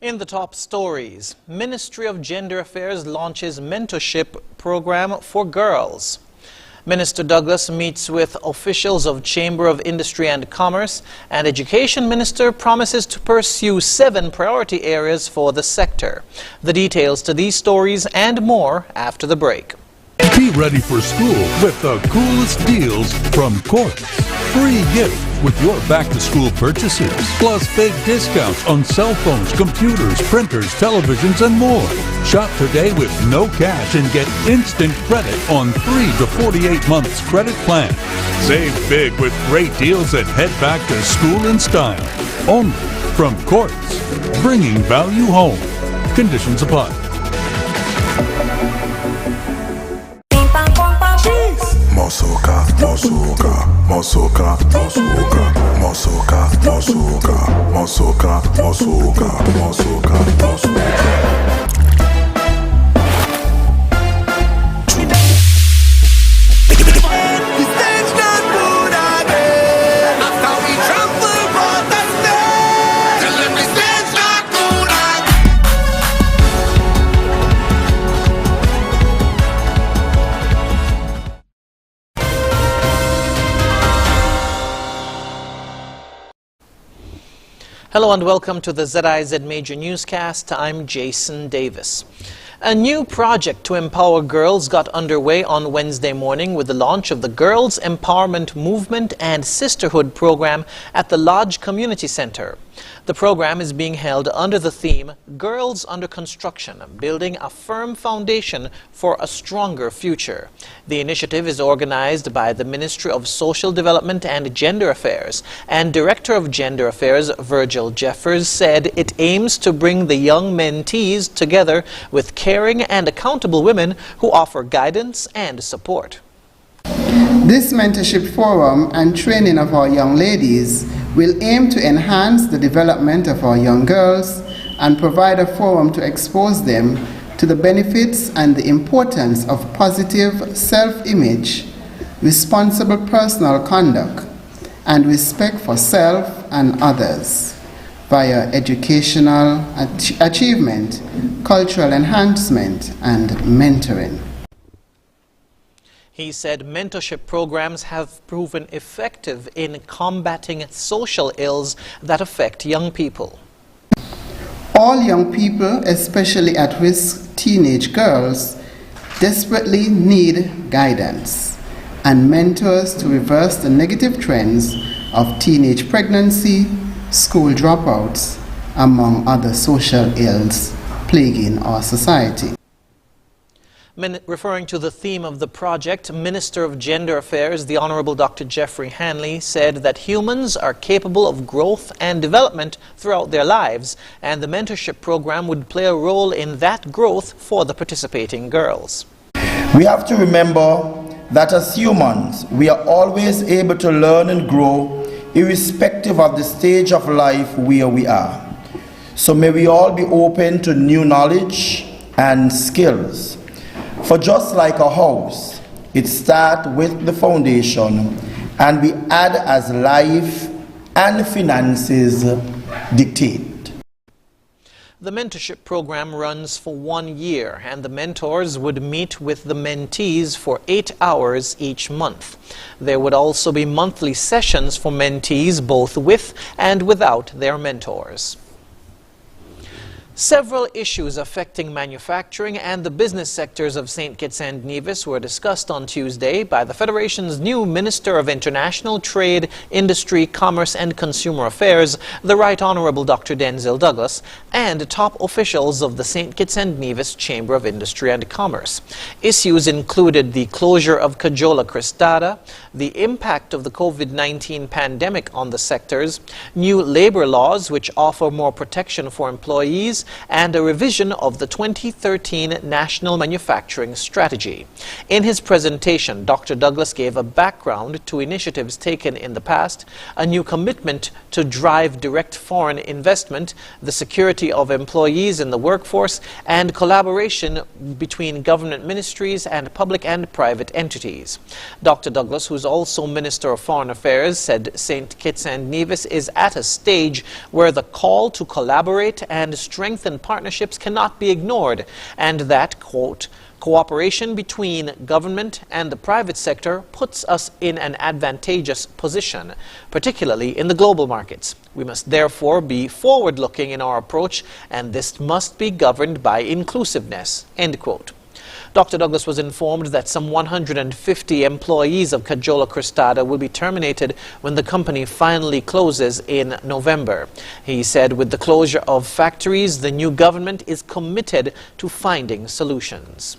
In the top stories, Ministry of Gender Affairs launches mentorship program for girls. Minister Douglas meets with officials of Chamber of Industry and Commerce, and Education Minister promises to pursue 7 priority areas for the sector. The details to these stories and more after the break. Be ready for school with the coolest deals from Courts. Free gifts with your back-to-school purchases, plus big discounts on cell phones, computers, printers, televisions, and more. Shop today with no cash and get instant credit on 3 to 48 months credit plan. Save big with great deals and head back to school in style. Only from Courts, bringing value home. Conditions apply. Mosoka, mosoka, mosoka, mosoka, mosoka, mosoka, mosoka, mosoka, mosoka, mosoka. Hello and welcome to the ZIZ Major Newscast. I'm Jason Davis. A new project to empower girls got underway on Wednesday morning with the launch of the Girls Empowerment Movement and Sisterhood program at the Lodge Community Center. The program is being held under the theme Girls Under Construction, building a firm foundation for a stronger future. The initiative is organized by the Ministry of Social Development and Gender Affairs, and Director of Gender Affairs Virgil Jeffers said it aims to bring the young mentees together with caring and accountable women who offer guidance and support. This mentorship forum and training of our young ladies will aim to enhance the development of our young girls and provide a forum to expose them to the benefits and the importance of positive self-image, responsible personal conduct, and respect for self and others via educational achievement, cultural enhancement, and mentoring. He said mentorship programs have proven effective in combating social ills that affect young people. All young people, especially at-risk teenage girls, desperately need guidance and mentors to reverse the negative trends of teenage pregnancy, school dropouts, among other social ills plaguing our society. Referring to the theme of the project, Minister of Gender Affairs, the Honorable Dr. Jeffrey Hanley, said that humans are capable of growth and development throughout their lives, and the mentorship program would play a role in that growth for the participating girls. We have to remember that as humans, we are always able to learn and grow irrespective of the stage of life where we are. So may we all be open to new knowledge and skills. For just like a house, it starts with the foundation and we add as life and finances dictate. The mentorship program runs for 1 year, and the mentors would meet with the mentees for 8 hours each month. There would also be monthly sessions for mentees both with and without their mentors. Several issues affecting manufacturing and the business sectors of St. Kitts and Nevis were discussed on Tuesday by the Federation's new Minister of International Trade, Industry, Commerce and Consumer Affairs, the Right Honourable Dr. Denzil Douglas, and top officials of the St. Kitts and Nevis Chamber of Industry and Commerce. Issues included the closure of Cajola Cristada, the impact of the COVID-19 pandemic on the sectors, new labour laws which offer more protection for employees, and a revision of the 2013 National Manufacturing Strategy. In his presentation, Dr. Douglas gave a background to initiatives taken in the past, a new commitment to drive direct foreign investment, the security of employees in the workforce, and collaboration between government ministries and public and private entities. Dr. Douglas, who is also Minister of Foreign Affairs, said St. Kitts and Nevis is at a stage where the call to collaborate and strengthen partnerships cannot be ignored, and that, quote, cooperation between government and the private sector puts us in an advantageous position, particularly in the global markets. We must therefore be forward-looking in our approach, and this must be governed by inclusiveness, end quote. Dr. Douglas was informed that some 150 employees of Cajola Cristata will be terminated when the company finally closes in November. He said with the closure of factories, the new government is committed to finding solutions.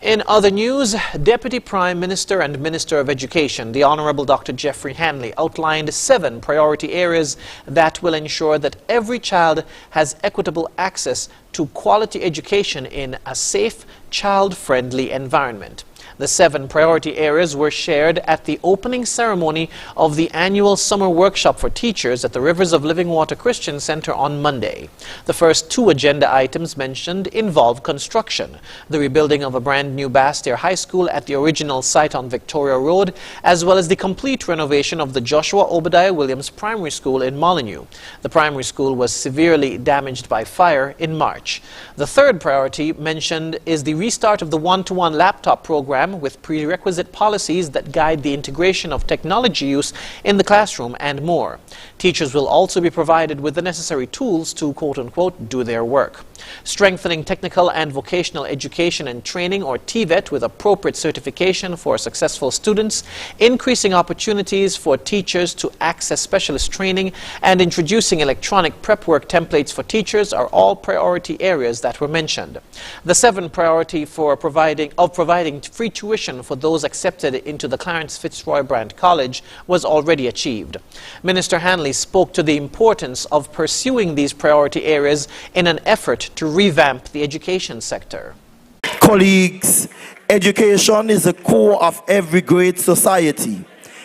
In other news, Deputy Prime Minister and Minister of Education, the Honorable Dr. Jeffrey Hanley, outlined 7 priority areas that will ensure that every child has equitable access to quality education in a safe, child-friendly environment. The 7 priority areas were shared at the opening ceremony of the annual summer workshop for teachers at the Rivers of Living Water Christian Center on Monday. The first 2 agenda items mentioned involve construction, the rebuilding of a brand new Bastyr High School at the original site on Victoria Road, as well as the complete renovation of the Joshua Obadiah Williams Primary School in Molyneux. The primary school was severely damaged by fire in March. The third priority mentioned is the restart of the one-to-one laptop program with prerequisite policies that guide the integration of technology use in the classroom and more. Teachers will also be provided with the necessary tools to, quote-unquote, do their work. Strengthening technical and vocational education and training, or TVET, with appropriate certification for successful students, increasing opportunities for teachers to access specialist training, and introducing electronic prep work templates for teachers are all priority areas that were mentioned. The 7th priority for providing free tuition for those accepted into the Clarence Fitzroy Brand College was already achieved. Minister Hanley spoke to the importance of pursuing these priority areas in an effort to revamp the education sector. Colleagues, education is the core of every great society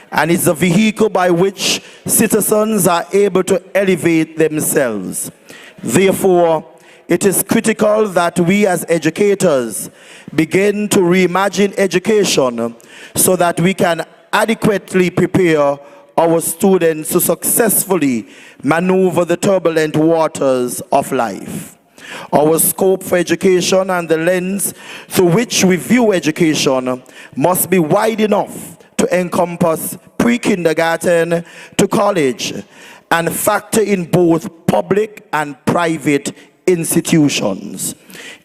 and is the vehicle by which citizens are able to elevate themselves. Therefore, it is critical that we as educators begin to reimagine education so that we can adequately prepare our students to successfully maneuver the turbulent waters of life. Our scope for education and the lens through which we view education must be wide enough to encompass pre-kindergarten to college and factor in both public and private institutions.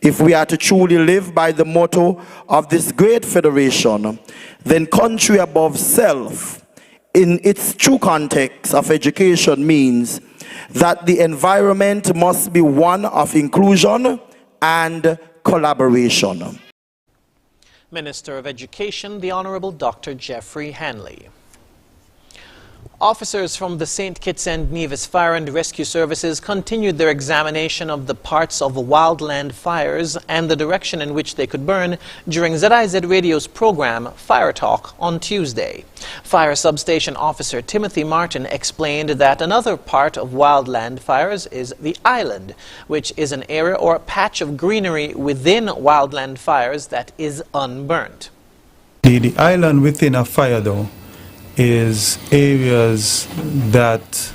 If we are to truly live by the motto of this great federation, then country above self, in its true context of education, means that the environment must be one of inclusion and collaboration. Minister of Education, the Honorable Dr. Jeffrey Hanley. Officers from the St. Kitts and Nevis Fire and Rescue Services continued their examination of the parts of wildland fires and the direction in which they could burn during ZIZ Radio's program Fire Talk on Tuesday. Fire Substation Officer Timothy Martin explained that another part of wildland fires is the island, which is an area or a patch of greenery within wildland fires that is unburnt. The island within a fire, though, is areas that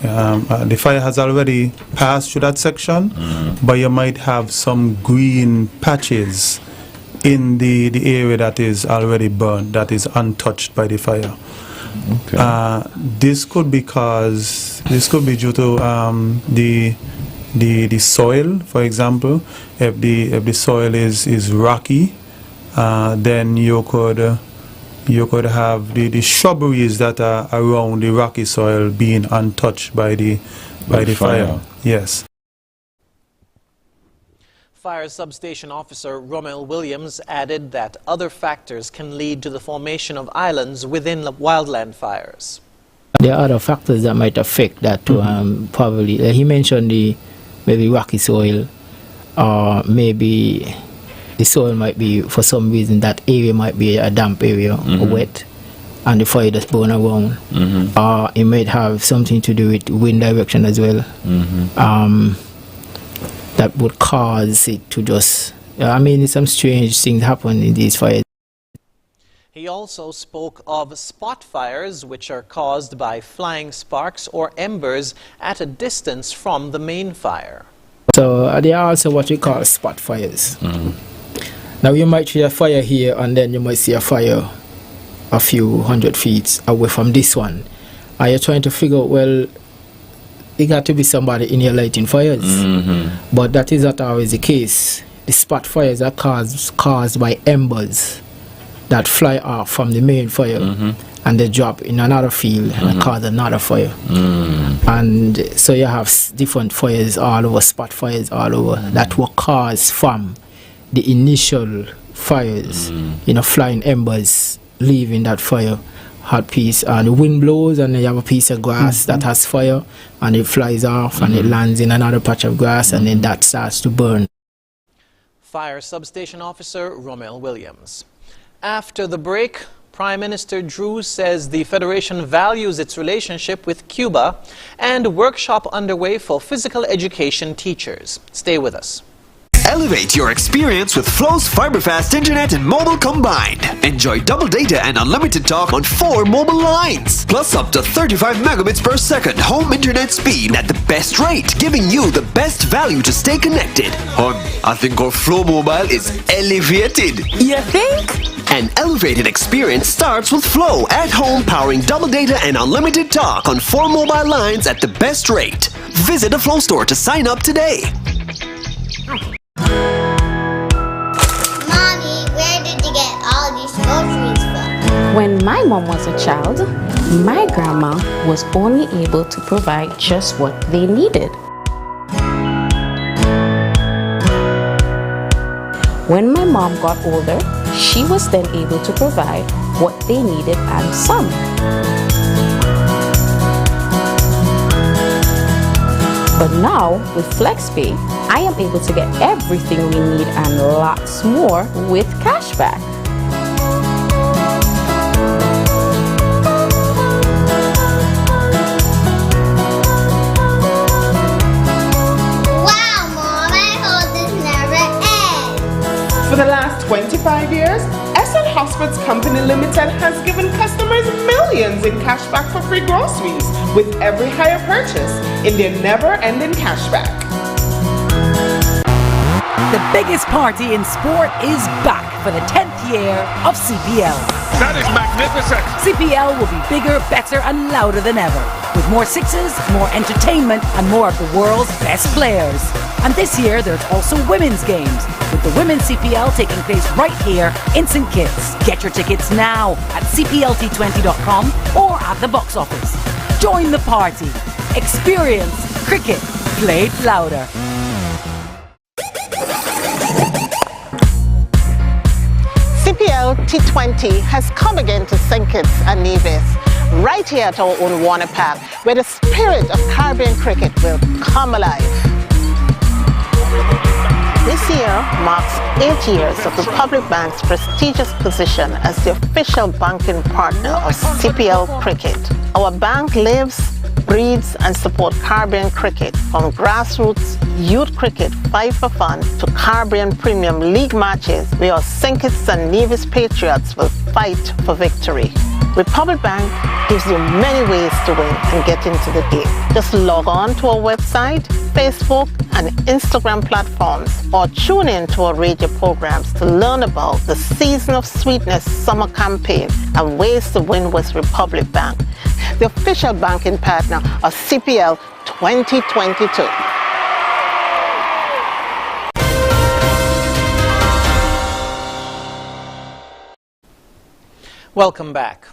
the fire has already passed through that section, but you might have some green patches in the area that is already burned, that is untouched by the fire. Okay. This could be due to the soil, for example. If the soil is rocky, then you could have the shrubberies that are around the rocky soil being untouched by the fire. Yes. Fire Substation Officer Rommel Williams added that other factors can lead to the formation of islands within the wildland fires. There are other factors that might affect that too. Probably he mentioned maybe rocky soil, or maybe the soil might be, for some reason, that area might be a damp area or wet, and the fire just burn around. Or it might have something to do with wind direction as well. That would cause it to just, some strange things happen in these fires. He also spoke of spot fires, which are caused by flying sparks or embers at a distance from the main fire. So there are also what we call spot fires. Now you might see a fire here, and then you might see a fire a few hundred feet away from this one. And you're trying to figure out, well, it got to be somebody in here lighting fires. But that is not always the case. The spot fires are caused by embers that fly off from the main fire, and they drop in another field and cause another fire. And so you have different fires all over, spot fires all over, that were caused from the initial fires, flying embers leaving that fire hot piece, and the wind blows and you have a piece of grass that has fire, and it flies off and it lands in another patch of grass, and then that starts to burn. Fire Substation Officer Romel Williams. After the break, Prime Minister Drew says the Federation values its relationship with Cuba, and workshop underway for physical education teachers. Stay with us. Elevate your experience with Flow's fiber-fast internet and mobile combined. Enjoy double data and unlimited talk on 4 mobile lines, plus up to 35 megabits per second home internet speed at the best rate, giving you the best value to stay connected. I think our Flow mobile is elevated. You think? An elevated experience starts with Flow at home, powering double data and unlimited talk on 4 mobile lines at the best rate. Visit a Flow store to sign up today. Mommy, where did you get all these groceries from? When my mom was a child, my grandma was only able to provide just what they needed. When my mom got older, she was then able to provide what they needed and some. But now, with FlexPay, I am able to get everything we need and lots more with cashback. Wow, Mom, I hope this never ends. For the last 25 years, SN Hospice Company Limited has given customers millions in cashback for free groceries with every hire purchase in their never-ending cashback. The biggest party in sport is back for the 10th year of CPL. That is magnificent. CPL will be bigger, better and louder than ever, with more sixes, more entertainment and more of the world's best players. And this year there's also women's games, with the Women's CPL taking place right here in St. Kitts. Get your tickets now at cplt20.com or at the box office. Join the party. Experience cricket played louder. CPL T20 has come again to St. Kitts and Nevis, right here at our own Warner Park, where the spirit of Caribbean cricket will come alive. This year marks 8 years of Republic Bank's prestigious position as the official banking partner of CPL Cricket. Our bank lives, breeds and supports Caribbean cricket, from grassroots youth cricket fight for fun to Caribbean Premium League matches where our St. Kitts and Nevis Patriots will fight for victory. Republic Bank gives you many ways to win and get into the game. Just log on to our website, Facebook and Instagram platforms, or tune in to our radio programs to learn about the Season of Sweetness summer campaign and ways to win with Republic Bank, the official banking partner of CPL 2022. Welcome back.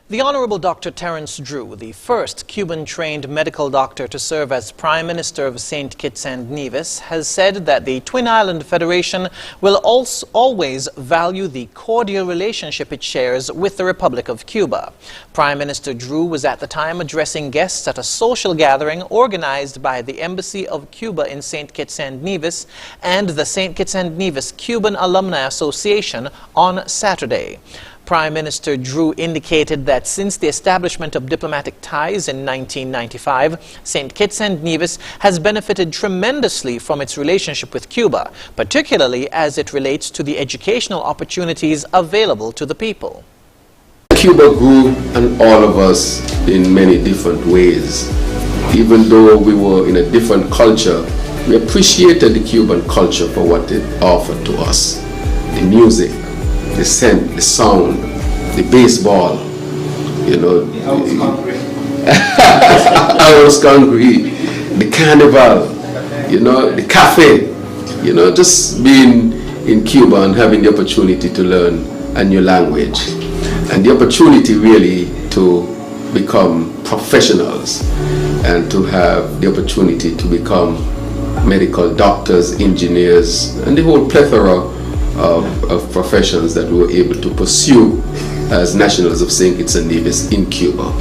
The Honorable Dr. Terence Drew, the first Cuban-trained medical doctor to serve as Prime Minister of St. Kitts and Nevis, has said that the Twin Island Federation will also always value the cordial relationship it shares with the Republic of Cuba. Prime Minister Drew was at the time addressing guests at a social gathering organized by the Embassy of Cuba in St. Kitts and Nevis and the St. Kitts and Nevis Cuban Alumni Association on Saturday. Prime Minister Drew indicated that since the establishment of diplomatic ties in 1995, St. Kitts and Nevis has benefited tremendously from its relationship with Cuba, particularly as it relates to the educational opportunities available to the people. Cuba grew and all of us in many different ways. Even though we were in a different culture, we appreciated the Cuban culture for what it offered to us. The music, the scent, the sound, the baseball, you know, the house concrete, the carnival, you know, the cafe, you know, just being in Cuba and having the opportunity to learn a new language and the opportunity really to become professionals and to have the opportunity to become medical doctors, engineers, and the whole plethora of professions that we were able to pursue as nationals of St. Kitts and Nevis in Cuba.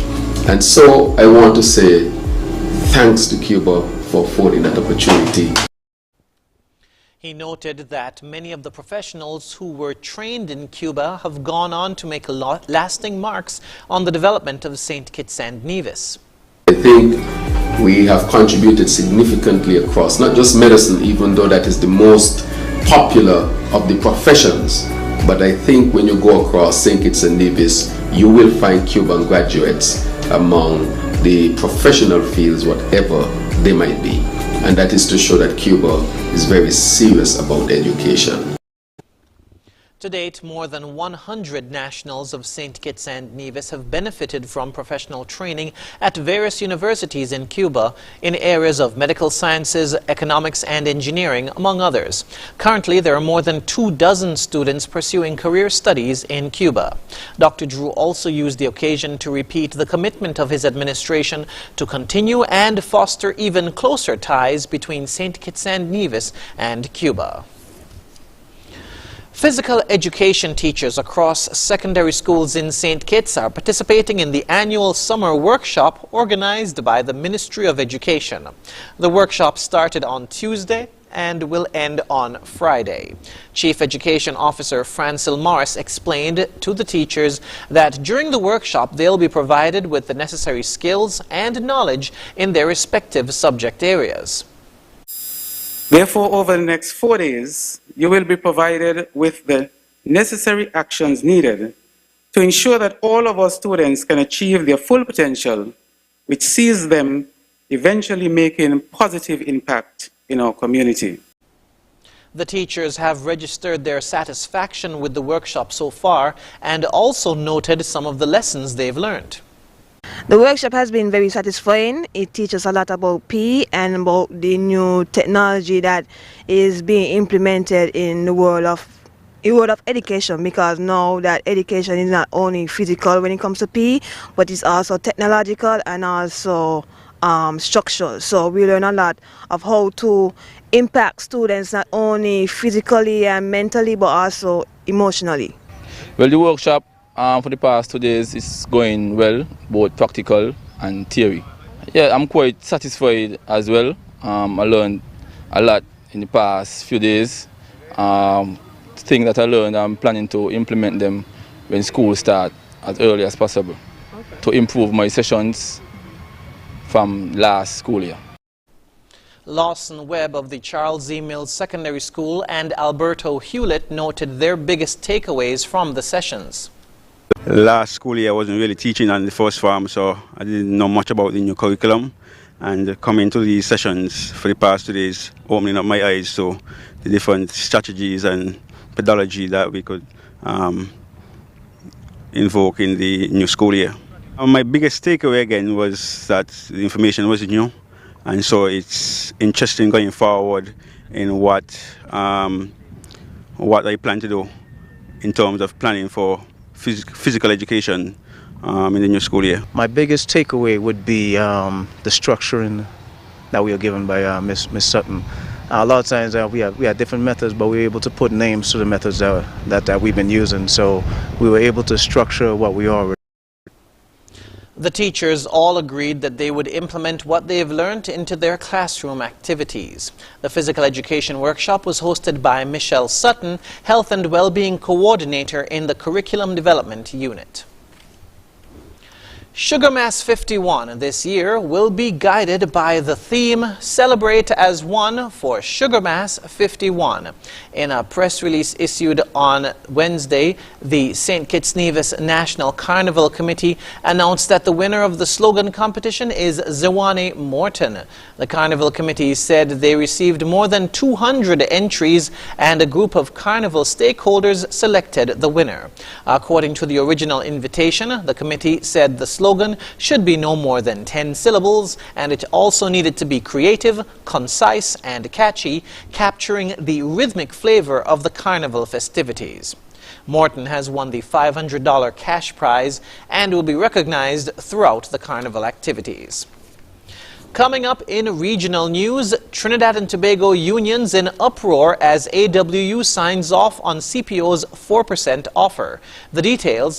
And so I want to say thanks to Cuba for affording that opportunity. He noted that many of the professionals who were trained in Cuba have gone on to make lasting marks on the development of St. Kitts and Nevis. I think we have contributed significantly across, not just medicine, even though that is the most popular of the professions, but I think when you go across St. Kitts and Nevis, you will find Cuban graduates among the professional fields, whatever they might be. And that is to show that Cuba is very serious about education. To date, more than 100 nationals of St. Kitts and Nevis have benefited from professional training at various universities in Cuba in areas of medical sciences, economics and engineering, among others. Currently, there are more than 24 students pursuing career studies in Cuba. Dr. Drew also used the occasion to repeat the commitment of his administration to continue and foster even closer ties between St. Kitts and Nevis and Cuba. Physical education teachers across secondary schools in St. Kitts are participating in the annual summer workshop organized by the Ministry of Education. The workshop started on Tuesday and will end on Friday. Chief Education Officer Francil Morris explained to the teachers that during the workshop they'll be provided with the necessary skills and knowledge in their respective subject areas. Therefore, over the next 4 days, you will be provided with the necessary actions needed to ensure that all of our students can achieve their full potential, which sees them eventually making positive impact in our community. The teachers have registered their satisfaction with the workshop so far and also noted some of the lessons they've learned. The workshop has been very satisfying. It teaches a lot about PE and about the new technology that is being implemented in the world of education, because now that education is not only physical when it comes to PE, but it's also technological and also structural. So we learn a lot of how to impact students not only physically and mentally but also emotionally. Well, the workshop for the past 2 days is going well, both practical and theory. Yeah, I'm quite satisfied as well. I learned a lot in the past few days. Things that I learned, I'm planning to implement them when school starts as early as possible to improve my sessions from last school year. Lawson Webb of the Charles E. Mills Secondary School and Alberto Hewlett noted their biggest takeaways from the sessions. Last school year I wasn't really teaching on the first farm, so I didn't know much about the new curriculum, and coming to these sessions for the past 2 days opening up my eyes to the different strategies and pedagoggy that we could invoke in the new school year. My biggest takeaway again was that the information was new, and so it's interesting going forward in what I plan to do in terms of planning for physical education in the new school year. My biggest takeaway would be the structuring that we are given by Miss Sutton. A lot of times we have different methods, but we were able to put names to the methods that we've been using. So we were able to structure what we are. The teachers all agreed that they would implement what they have learned into their classroom activities. The physical education workshop was hosted by Michelle Sutton, Health and Wellbeing Coordinator in the Curriculum Development Unit. Sugar Mass 51 this year will be guided by the theme Celebrate as One for Sugar Mass 51. In a press release issued on Wednesday, the St. Kitts Nevis National Carnival Committee announced that the winner of the slogan competition is Zewane Morton. The Carnival Committee said they received more than 200 entries and a group of Carnival stakeholders selected the winner. According to the original invitation, the committee said the slogan should be no more than 10 syllables, and it also needed to be creative, concise, and catchy, capturing the rhythmic flavor of the Carnival festivities. Morton has won the $500 cash prize and will be recognized throughout the Carnival activities. Coming up in regional news, Trinidad and Tobago unions in uproar as AWU signs off on CPO's 4% offer. The details